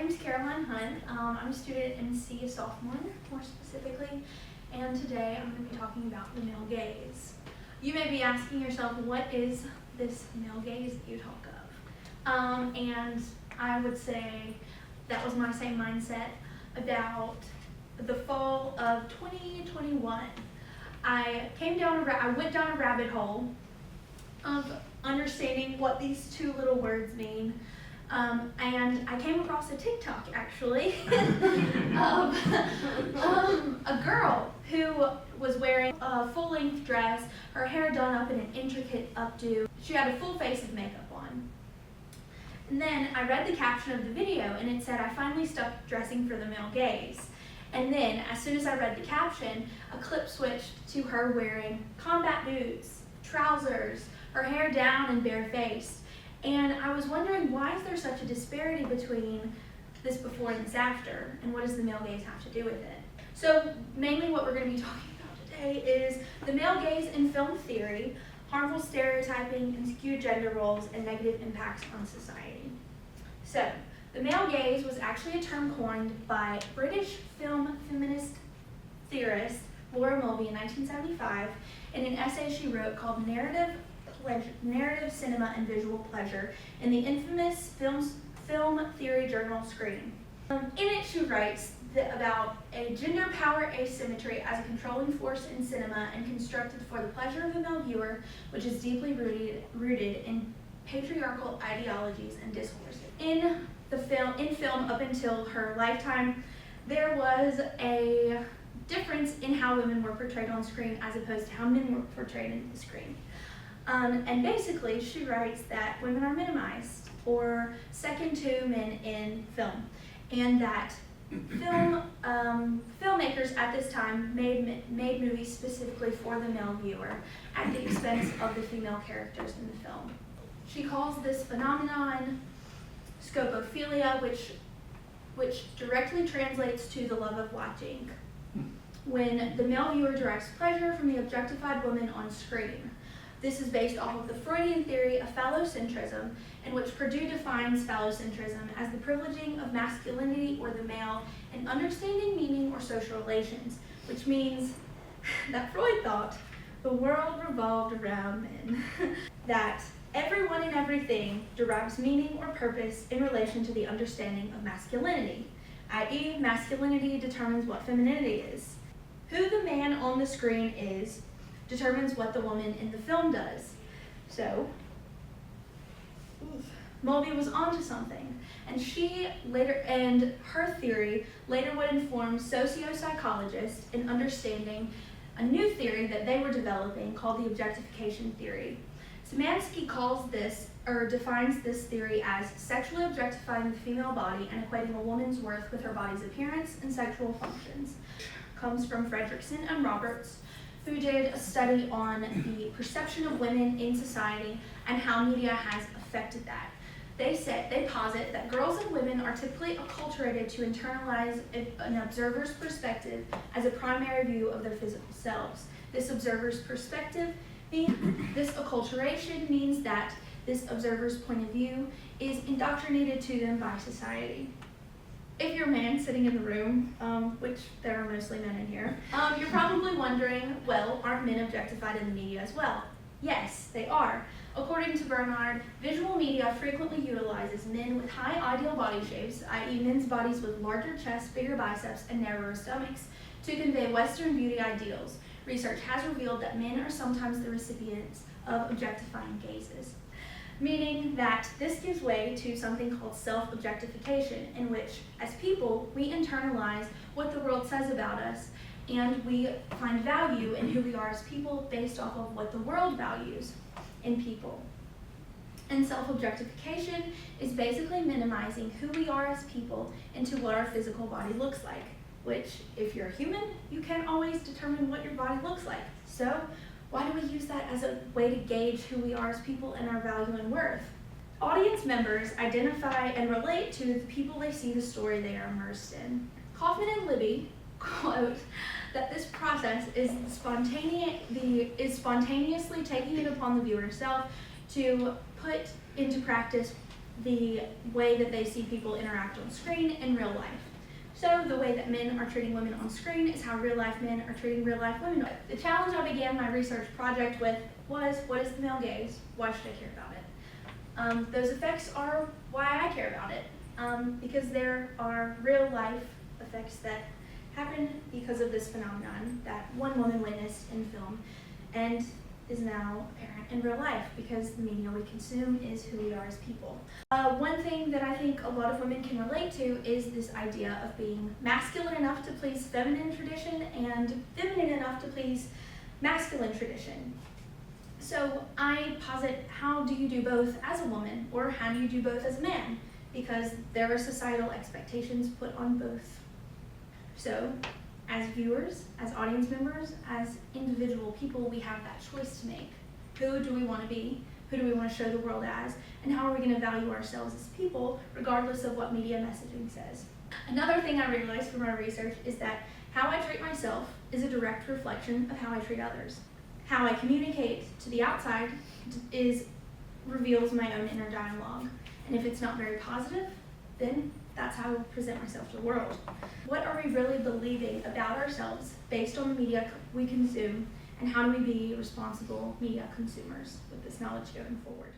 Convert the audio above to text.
name's Caroline Hunt. I'm a student in C, a sophomore, more specifically, and today I'm going to be talking about the male gaze. You may be asking yourself, what is this male gaze that you talk of? And I would say that was my same mindset about the fall of 2021. I went down a rabbit hole of understanding what these two little words mean. And I came across a TikTok actually of a girl who was wearing a full-length dress, her hair done up in an intricate updo. She had a full face of makeup on. And then I read the caption of the video and it said, "I finally stopped dressing for the male gaze." And then as soon as I read the caption, a clip switched to her wearing combat boots, trousers, her hair down and barefaced. And I was wondering, why is there such a disparity between this before and this after, and what does the male gaze have to do with it? So mainly what we're going to be talking about today is the male gaze in film theory, harmful stereotyping and skewed gender roles, and negative impacts on society. So the male gaze was actually a term coined by British film feminist theorist Laura Mulvey in 1975 in an essay she wrote called Narrative Cinema and Visual Pleasure in the infamous film theory journal Screen. In it she writes about a gender power asymmetry as a controlling force in cinema and constructed for the pleasure of the male viewer, which is deeply rooted in patriarchal ideologies and discourses. In film up until her lifetime, there was a difference in how women were portrayed on screen as opposed to how men were portrayed in the screen. And basically, she writes that women are minimized or second to men in film, and that filmmakers at this time made movies specifically for the male viewer at the expense of the female characters in the film. She calls this phenomenon scopophilia, which directly translates to the love of watching, when the male viewer derives pleasure from the objectified woman on screen. This is based off of the Freudian theory of phallocentrism, in which Purdue defines phallocentrism as the privileging of masculinity or the male in understanding meaning or social relations, which means that Freud thought the world revolved around men, that everyone and everything derives meaning or purpose in relation to the understanding of masculinity, i.e. masculinity determines what femininity is. Who the man on the screen is determines what the woman in the film does. So, Mulvey was onto something, and her theory later would inform socio-psychologists in understanding a new theory that they were developing called the objectification theory. Szymanski defines this theory as sexually objectifying the female body and equating a woman's worth with her body's appearance and sexual functions. Comes from Fredrickson and Roberts, who did a study on the perception of women in society and how media has affected that. They posit that girls and women are typically acculturated to internalize an observer's perspective as a primary view of their physical selves. This observer's perspective this acculturation means that this observer's point of view is indoctrinated to them by society. If you're a man sitting in the room, which there are mostly men in here, you're probably wondering, well, aren't men objectified in the media as well? Yes, they are. According to Bernard, visual media frequently utilizes men with high ideal body shapes, i.e. men's bodies with larger chests, bigger biceps, and narrower stomachs, to convey Western beauty ideals. Research has revealed that men are sometimes the recipients of objectifying gazes, meaning that this gives way to something called self-objectification, in which, as people, we internalize what the world says about us, and we find value in who we are as people based off of what the world values in people. And self-objectification is basically minimizing who we are as people into what our physical body looks like, which, if you're a human, you can't always determine what your body looks like. So, why do we use that as a way to gauge who we are as people and our value and worth? Audience members identify and relate to the people they see the story they are immersed in. Kaufman and Libby quote that this process is spontaneously taking it upon the viewer herself to put into practice the way that they see people interact on screen in real life. So the way that men are treating women on screen is how real life men are treating real life women. The challenge I began my research project with was, what is the male gaze? Why should I care about it? Those effects are why I care about it, because there are real life effects that happen because of this phenomenon that one woman witnessed in film and is now apparent in real life because the media we consume is who we are as people. One thing that I think a lot of women can relate to is this idea of being masculine enough to please feminine tradition and feminine enough to please masculine tradition. So I posit, how do you do both as a woman, or how do you do both as a man? Because there are societal expectations put on both. So as viewers, as audience members, as individual people, we have that choice to make. Who do we want to be? Who do we want to show the world as? And how are we going to value ourselves as people, regardless of what media messaging says? Another thing I realized from our research is that how I treat myself is a direct reflection of how I treat others. How I communicate to the outside reveals my own inner dialogue. And if it's not very positive, then that's how I present myself to the world. What are we really believing about ourselves based on the media we consume, and how do we be responsible media consumers with this knowledge going forward?